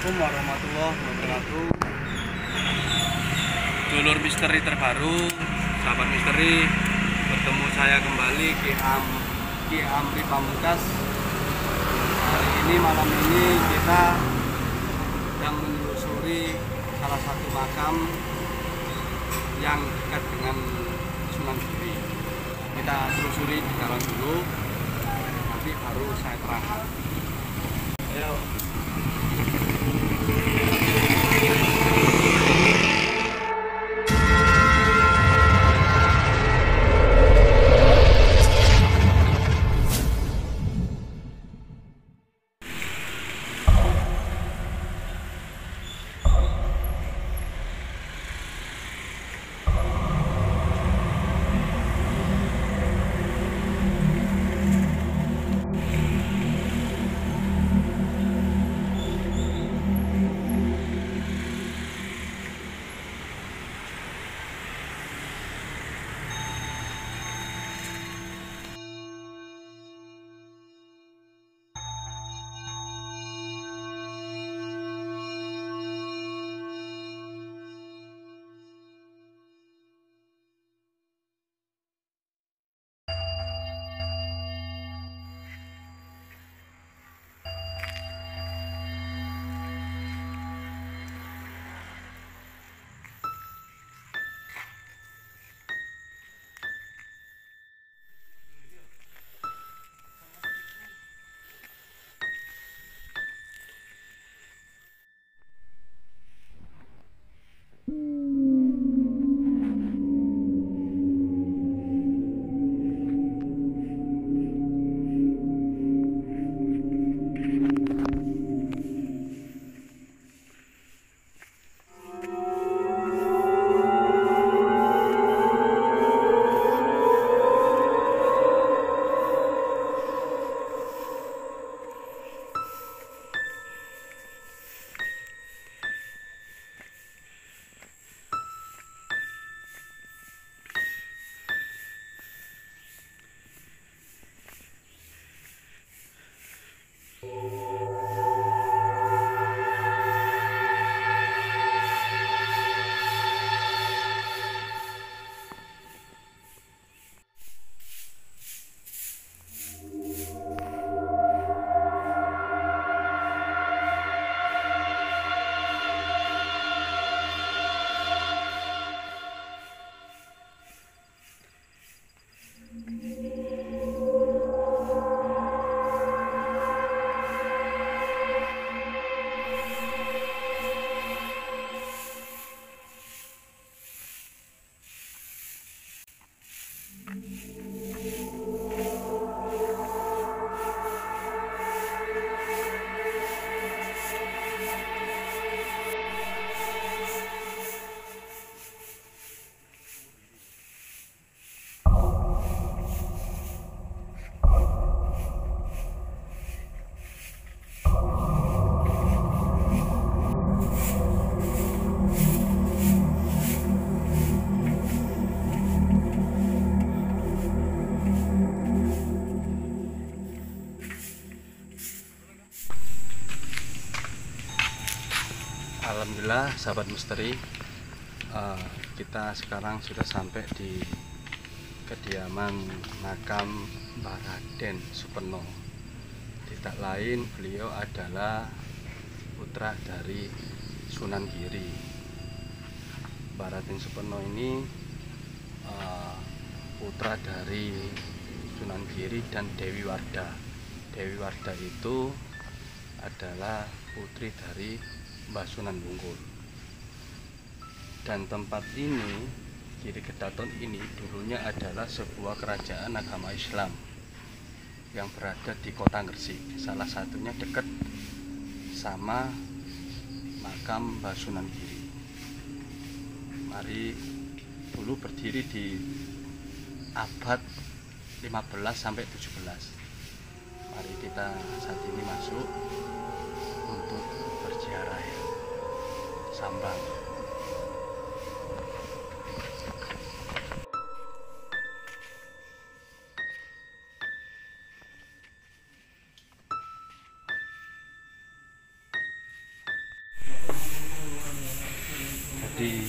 Assalamualaikum warahmatullahi wabarakatuh. Dulur misteri terbaru, sahabat misteri, bertemu saya kembali Ki Amri Pamungkas. Hari ini malam ini kita sedang menelusuri salah satu makam yang dekat dengan Sunan Giri. Kita telusuri di dalam dulu, nanti baru saya terangkan. Ayo. Alhamdulillah sahabat misteri, kita sekarang sudah sampai di kediaman makam Mbah Raden Supeno. Tidak lain beliau adalah putra dari Sunan Giri. Mbah Raden Supeno ini putra dari Sunan Giri dan Dewi Warda. Dewi Warda itu adalah putri dari Mbah Sunan Bungkul. Dan tempat ini, Giri Gedaton ini dulunya adalah sebuah kerajaan agama Islam yang berada di kota Gresik. Salah satunya dekat sama makam Mbah Sunan Giri. Mari, dulu berdiri di abad 15 sampai 17. Mari kita saat ini masuk untuk berziarah ya. Sambang. Jadi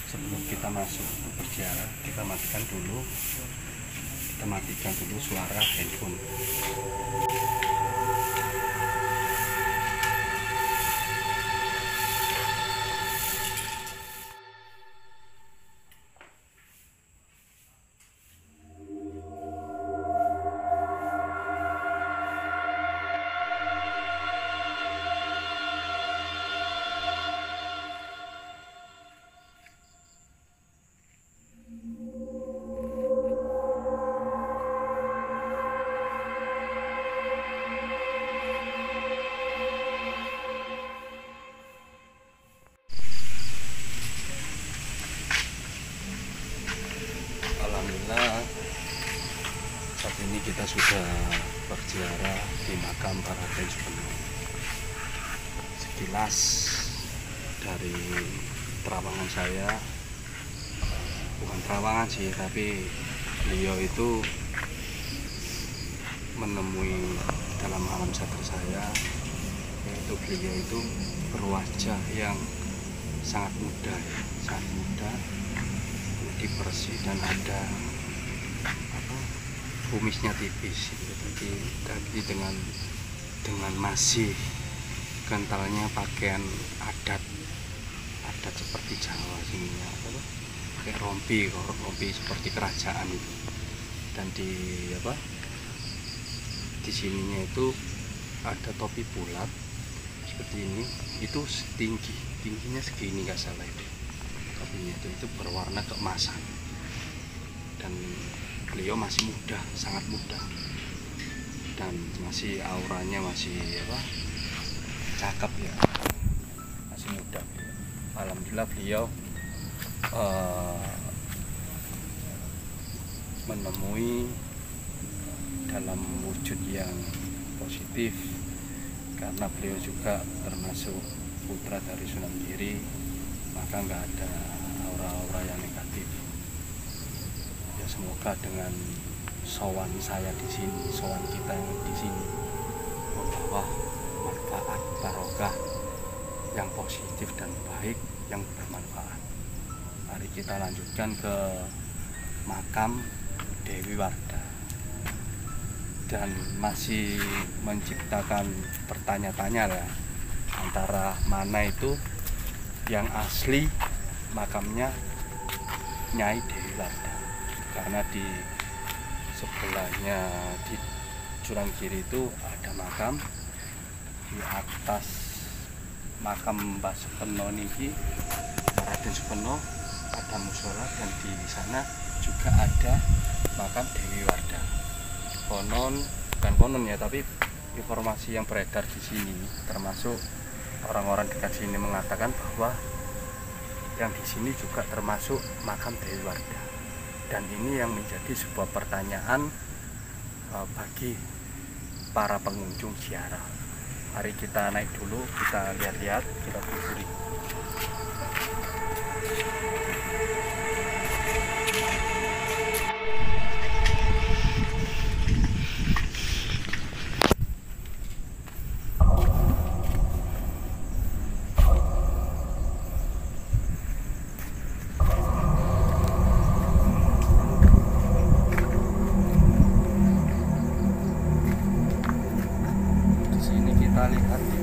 sebelum kita masuk berziarah, kita matikan dulu suara handphone. Alhamdulillah, saat ini kita sudah berziarah di makam Raden Subeno. Sekilas dari terawangan saya, bukan terawangan sih, tapi beliau itu menemui dalam alam sadar saya, yaitu beliau itu berwajah yang sangat muda, putih bersih, dan ada kumisnya tipis, tapi dengan masih kentalnya pakaian adat seperti Jawa sini, kayak rompi seperti kerajaan itu. Dan di sininya itu ada topi bulat seperti ini, itu tingginya segini nggak salah itu. Topinya itu berwarna keemasan, dan beliau masih muda, sangat muda, dan masih auranya masih cakep ya, masih muda. Alhamdulillah beliau menemui dalam wujud yang positif, karena beliau juga termasuk putra dari Sunan Giri, maka nggak ada aura-aura yang negatif. Ya semoga dengan sowan saya di sini, sowan kita yang di sini, membawa manfaat barokah yang positif dan baik, yang bermanfaat. Mari kita lanjutkan ke makam Dewi Wardah, dan masih menciptakan pertanya-tanya lah, antara mana itu yang asli makamnya Nyai Dewi Wardah. Karena di sebelahnya di Sunan Giri itu ada makam, di atas makam Mbah Subeno niki Raden Subeno ada musola, dan di sana juga ada makam Dewi Wardah. Bukan konon ya, tapi informasi yang beredar di sini, termasuk orang-orang dekat sini mengatakan bahwa yang di sini juga termasuk makam Dewi Wardah. Dan ini yang menjadi sebuah pertanyaan bagi para pengunjung ziarah. Mari kita naik dulu, kita lihat-lihat, kita telusuri. Kita lihat di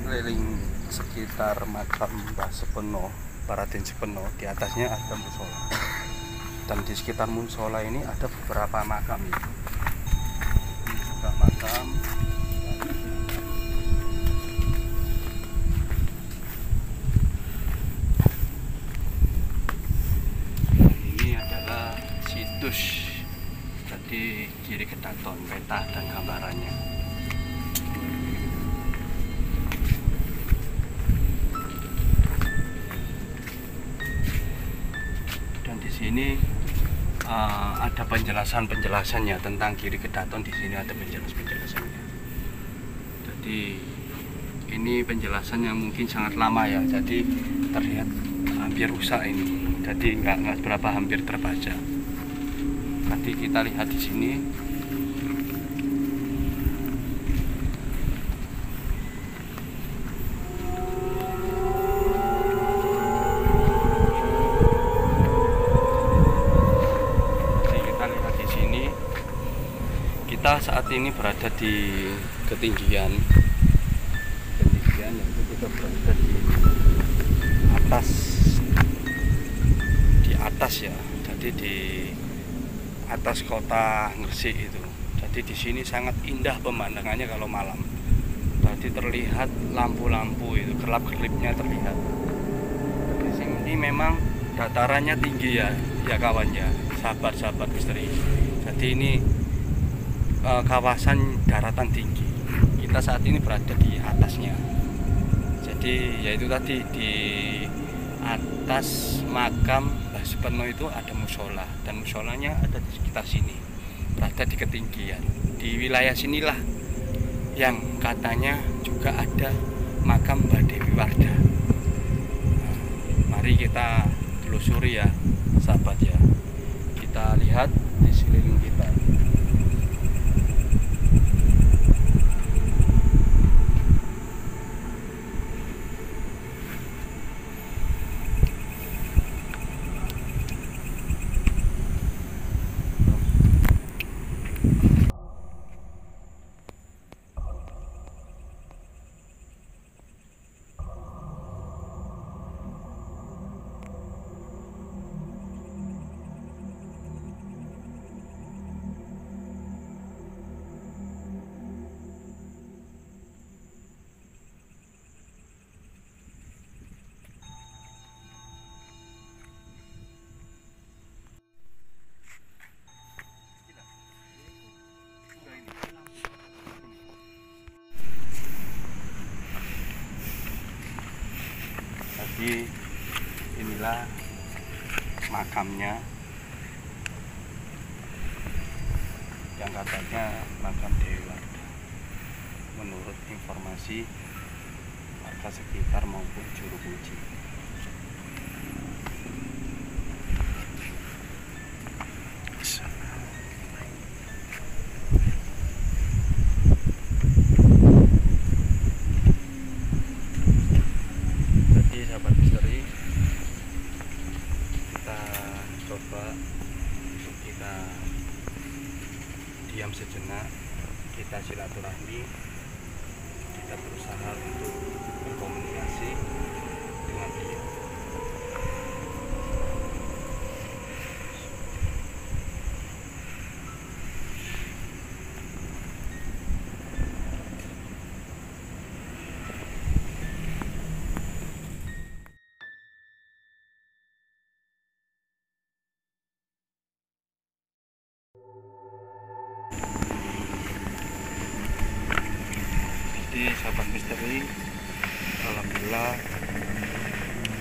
keliling sekitar makam Mbah Subeno, Raden Subeno, di atasnya ada musola, dan di sekitar musola ini ada beberapa makam. Ini juga makam. Ini adalah situs, jadi Giri Kedaton, peta dan gambarannya. Dan di sini ada penjelasannya tentang Giri Kedaton. Di sini ada penjelasannya. Jadi ini penjelasan yang mungkin sangat lama ya, jadi terlihat hampir rusak ini. Jadi nggak berapa hampir terbaca. Tadi kita lihat di sini ini berada di ketinggian yaitu kita berada di atas ya. Jadi di atas kota Gresik itu. Jadi di sini sangat indah pemandangannya kalau malam. Tadi terlihat lampu-lampu itu, gelap-gelipnya terlihat. Di sini memang datarannya tinggi ya kawan ya, sahabat-sahabat misteri. Jadi ini kawasan daratan tinggi. Kita saat ini berada di atasnya. Jadi yaitu tadi di atas makam Mbah Suparno itu ada musola, dan musolanya ada di sekitar sini, berada di ketinggian. Di wilayah sinilah yang katanya juga ada makam Mbah Dewi Warda. Nah, mari kita telusuri ya sahabat ya. Kita lihat di sekeliling kita. Jadi inilah makamnya yang katanya makam Dewi Warda. Menurut informasi warga sekitar maupun juru kunci. Sahabat misteri, kita coba kita diam sejenak, kita silaturahmi, kita berusaha untuk berkomunikasi dengan dia. Jadi sahabat misteri, alhamdulillah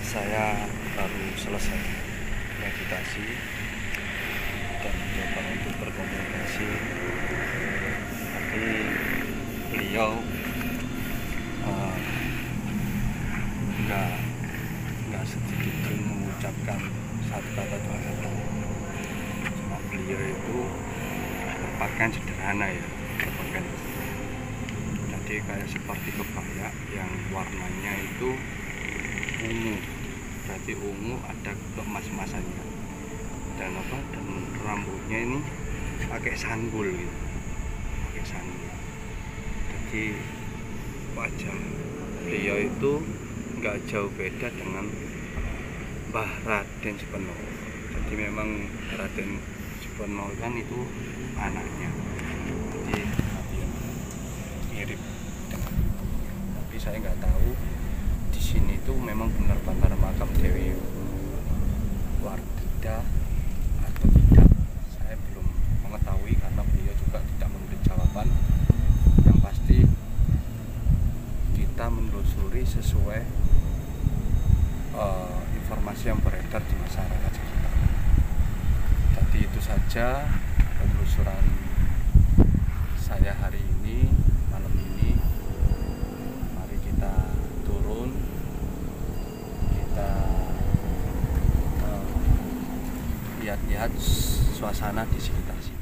saya baru selesai meditasi dan mencoba untuk berkomunikasi. Tapi beliau nggak sedikit pun mengucapkan satu kata dua kata. Cuma beliau itu berpakaian sederhana ya, berpakaian jadi kayak seperti kebaya yang warnanya itu ungu. Berarti ungu ada kemas-masannya, dan dan rambutnya ini pakai sanggul gitu, pakai sanggul. Jadi wajah beliau itu nggak jauh beda dengan Mbah Raden Suparno. Jadi memang Raden Suparno kan itu anaknya, jadi mirip dengan, tapi saya nggak tahu di sini tuh memang benar-benar makam Dewi Warda atau tidak. Saya belum mengetahui karena beliau juga tidak memberi jawaban. Yang pasti kita menelusuri sesuai informasi yang beredar di masyarakat sekitar. Jadi itu saja penelusuran saya hari ini, malam ini. Mari kita turun, kita lihat-lihat suasana di sekitar sini.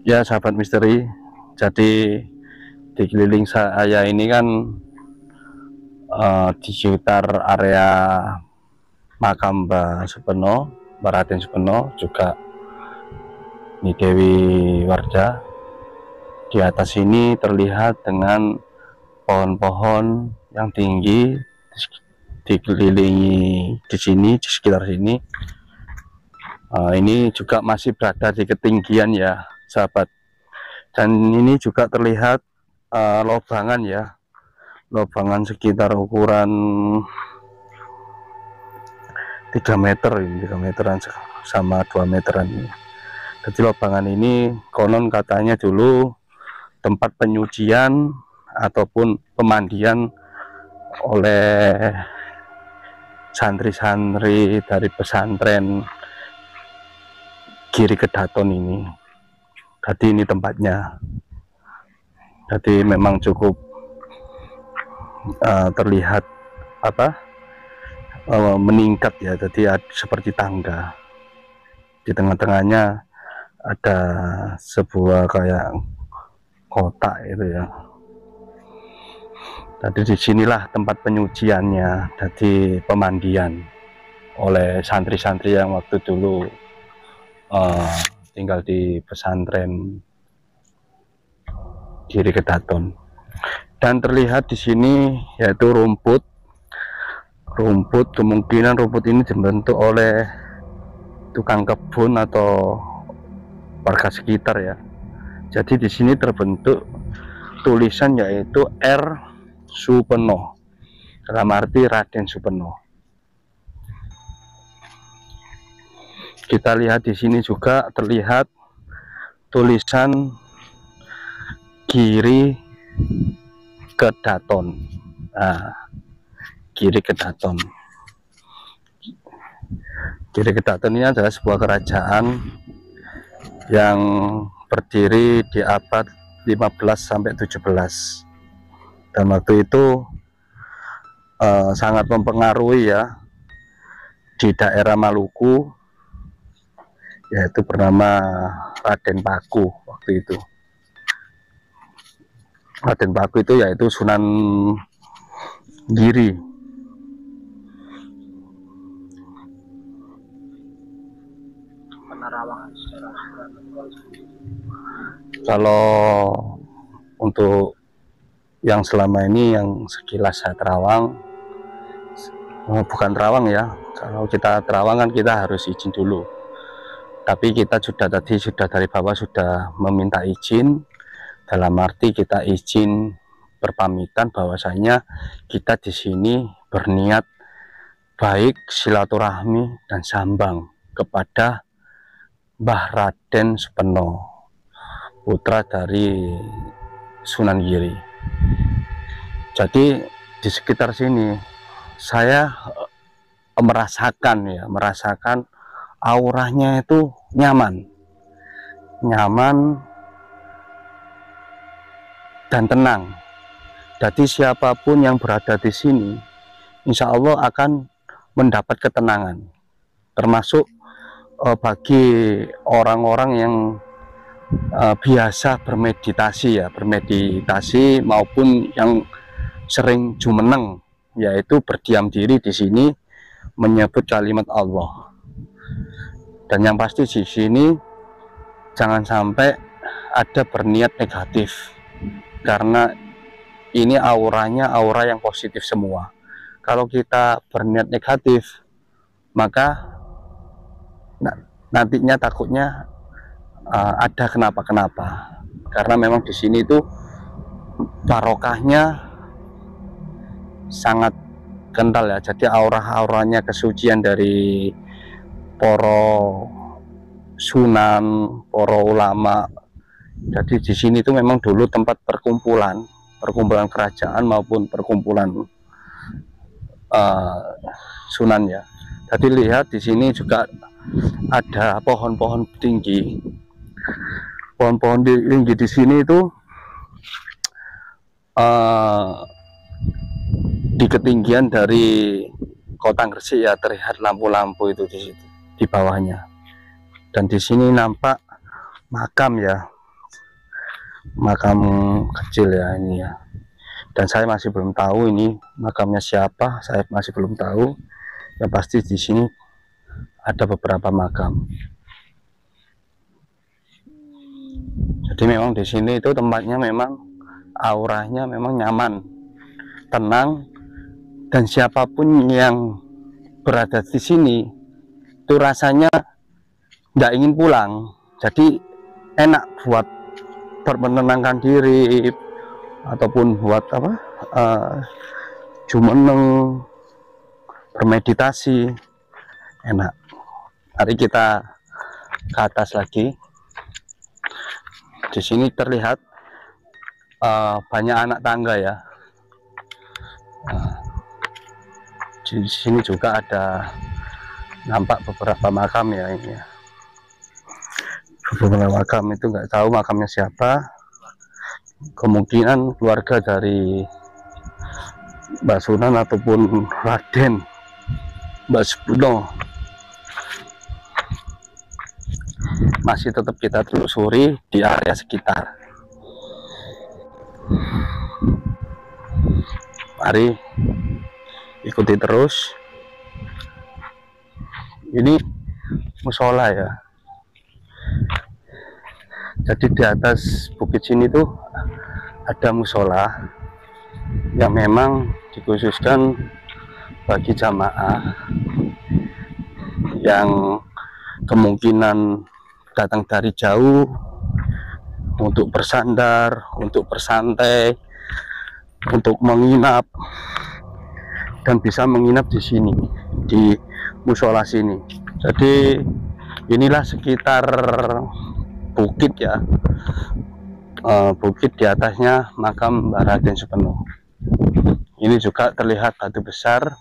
Ya sahabat misteri, jadi di keliling saya ini kan di sekitar area makam Mbah Supeno, Mbah Raden Supeno, juga Nyi Dewi Warda. Di atas ini terlihat dengan pohon-pohon yang tinggi dikelilingi di sini, di sekitar sini. Ini juga masih berada di ketinggian ya sahabat, dan ini juga terlihat lobangan ya, lobangan sekitar ukuran 3 meter, ini 3 meteran sama 2 meteran ini. Jadi lobangan ini konon katanya dulu tempat penyucian ataupun pemandian oleh santri-santri dari pesantren Giri Kedaton ini. Jadi ini tempatnya. Jadi memang cukup terlihat meningkat ya. Jadi seperti tangga. Di tengah-tengahnya ada sebuah kayak kotak itu ya. Jadi disinilah tempat penyuciannya, jadi pemandian oleh santri-santri yang waktu dulu tinggal di pesantren Giri Kedaton. Dan terlihat di sini yaitu rumput, kemungkinan rumput ini dibentuk oleh tukang kebun atau warga sekitar ya. Jadi di sini terbentuk tulisan yaitu R. Supeno, dalam arti Raden Supeno. Kita lihat di sini juga terlihat tulisan Giri Kedaton. Nah, Giri Kedaton. Giri Kedaton ini adalah sebuah kerajaan yang berdiri di abad 15 sampai 17. Dan waktu itu sangat mempengaruhi ya di daerah Maluku, yaitu bernama Raden Paku waktu itu. Raden Paku itu yaitu Sunan Giri. Kalau untuk yang selama ini yang sekilas saya terawang, bukan terawang ya, kalau kita terawang kan kita harus izin dulu, tapi kita sudah dari bawah sudah meminta izin, dalam arti kita izin berpamitan bahwasanya kita di sini berniat baik silaturahmi dan sambang kepada Mbah Raden Supeno, putra dari Sunan Giri. Jadi di sekitar sini saya merasakan auranya itu nyaman dan tenang. Jadi siapapun yang berada di sini, insya Allah akan mendapat ketenangan. Termasuk bagi orang-orang yang biasa bermeditasi maupun yang sering jumeneng, yaitu berdiam diri di sini menyebut kalimat Allah. Dan yang pasti di sini jangan sampai ada berniat negatif, karena ini auranya aura yang positif semua. Kalau kita berniat negatif, maka nantinya takutnya ada kenapa-kenapa, karena memang di sini itu barokahnya sangat kental ya. Jadi auranya kesucian dari poro sunan, poro ulama. Jadi di sini itu memang dulu tempat perkumpulan kerajaan maupun perkumpulan sunan ya. Jadi lihat di sini juga ada pohon-pohon tinggi. Pohon-pohon tinggi di sini itu di ketinggian dari Kota Gresik ya, terlihat lampu-lampu itu di situ di bawahnya. Dan di sini nampak makam ya, makam kecil ya ini ya. Dan saya masih belum tahu ini makamnya siapa, saya masih belum tahu. Yang pasti di sini ada beberapa makam. Jadi memang di sini itu tempatnya memang auranya memang nyaman, tenang, dan siapapun yang berada di sini itu rasanya nggak ingin pulang. Jadi enak buat menenangkan diri ataupun buat apa, jumeneng, bermeditasi, enak. Mari kita ke atas lagi. Di sini terlihat banyak anak tangga ya. Di sini juga ada nampak beberapa makam ya ini ya. Beberapa makam itu nggak tahu makamnya siapa. Kemungkinan keluarga dari Mbak Sunan ataupun Raden Mbak Suno. Masih tetap kita telusuri di area sekitar. Mari ikuti terus. Ini musola ya. Jadi di atas bukit sini tuh ada musola yang memang dikhususkan bagi jamaah yang kemungkinan datang dari jauh untuk bersandar, untuk bersantai, untuk menginap, dan bisa menginap di sini, di musola sini. Jadi inilah sekitar bukit ya, bukit di atasnya makam Mbah Raden Supeno. Ini juga terlihat batu besar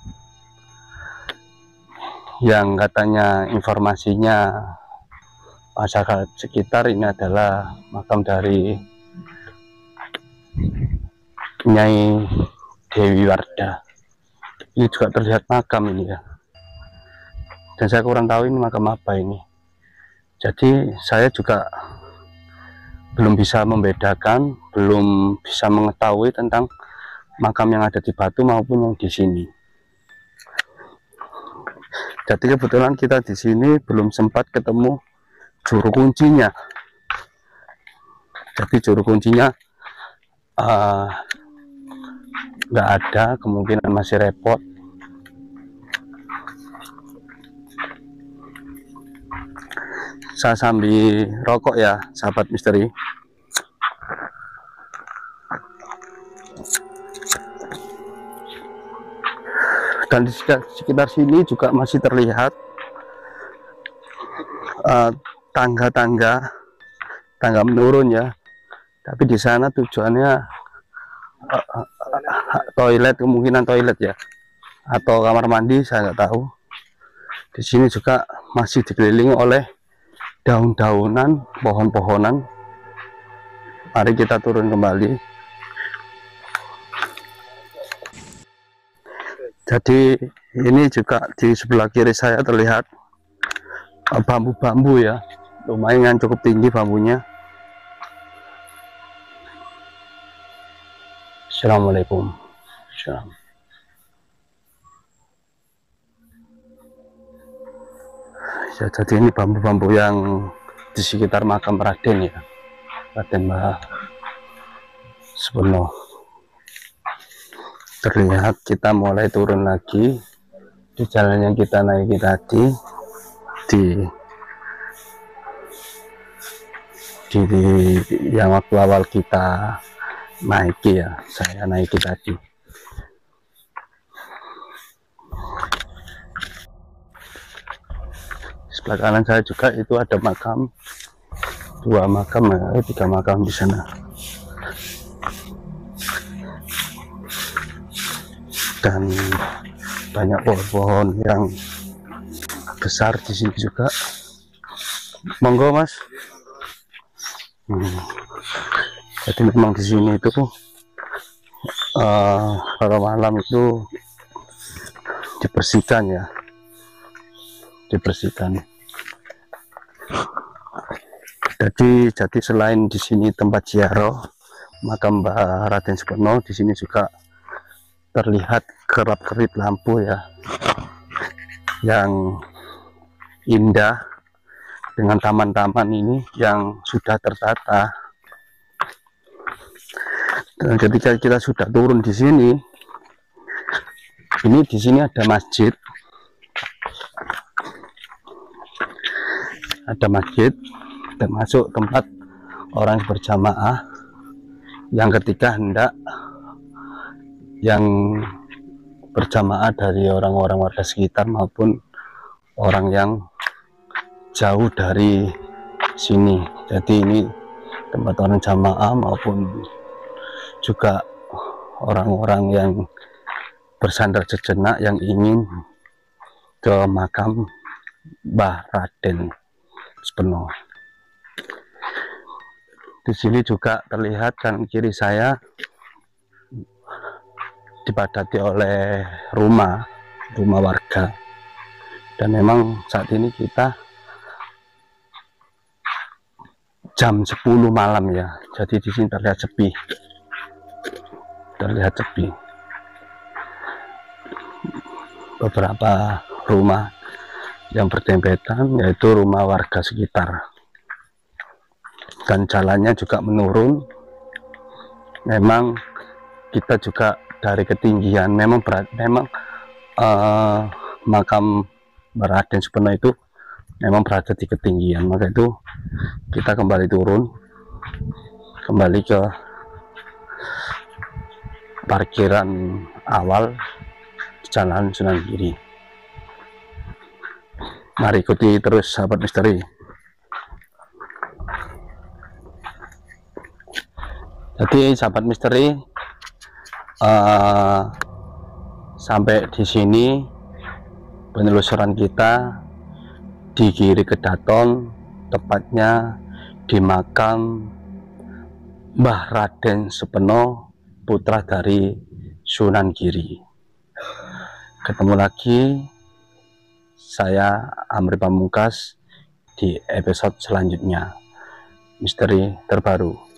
yang katanya informasinya masyarakat sekitar ini adalah makam dari Nyai Dewi Wardah. Ini juga terlihat makam ini ya, dan saya kurang tahu ini makam apa ini. Jadi saya juga belum bisa membedakan, belum bisa mengetahui tentang makam yang ada di Batu maupun yang di sini. Jadi kebetulan kita di sini belum sempat ketemu juru kuncinya. Jadi juru kuncinya nggak ada, kemungkinan masih repot. Saya sambil rokok ya, sahabat misteri. Dan di sekitar sini juga masih terlihat tangga-tangga menurun ya. Tapi di sana tujuannya toilet, kemungkinan toilet ya, atau kamar mandi, saya nggak tahu. Di sini juga masih dikelilingi oleh daun-daunan, pohon-pohonan. Mari kita turun kembali. Jadi ini juga di sebelah kiri saya terlihat bambu-bambu ya, lumayan cukup tinggi bambunya. Assalamualaikum. Assalam. Ya, jadi ini bambu-bambu yang di sekitar makam Raden ya, Raden Mbah Supeno. Terlihat kita mulai turun lagi di jalan yang kita naiki tadi, di yang waktu awal kita naiki ya, saya naiki tadi. Sebelah kanan saya juga itu ada makam, 2 makam, 3 makam di sana. Dan banyak pohon-pohon yang besar di sini juga. Monggo Mas. Jadi memang di sini itu kalau malam itu dibersihkan ya, dibersihkan. Jadi selain di sini tempat ziarah makam Mbah Raden Supoerno, di sini juga terlihat kerap-kerip lampu ya, yang indah dengan taman-taman ini yang sudah tertata. Dan ketika kita sudah turun di sini ada masjid, termasuk tempat orang berjamaah yang ketika hendak yang berjamaah dari orang-orang warga sekitar maupun orang yang jauh dari sini. Jadi ini tempat orang jamaah maupun juga orang-orang yang bersandar sejenak yang ingin ke makam Mbah Raden Supoerno. Di sini juga terlihat kan kiri saya dipadati oleh rumah warga, dan memang saat ini kita jam 10 malam ya, jadi di sini terlihat sepi. Beberapa rumah yang berdempetan, yaitu rumah warga sekitar, dan jalannya juga menurun. Memang kita juga dari ketinggian, memang makam Mbah Raden Supoerno itu memang berada di ketinggian, maka itu kita kembali turun, kembali ke parkiran awal Jalan Sunan Giri. Mari ikuti terus sahabat misteri. Jadi sahabat misteri, sampai di sini penelusuran kita di Giri Kedaton, tepatnya di makam Mbah Raden Supoerno, putra dari Sunan Giri. Ketemu lagi saya Amri Pamungkas di episode selanjutnya, misteri terbaru.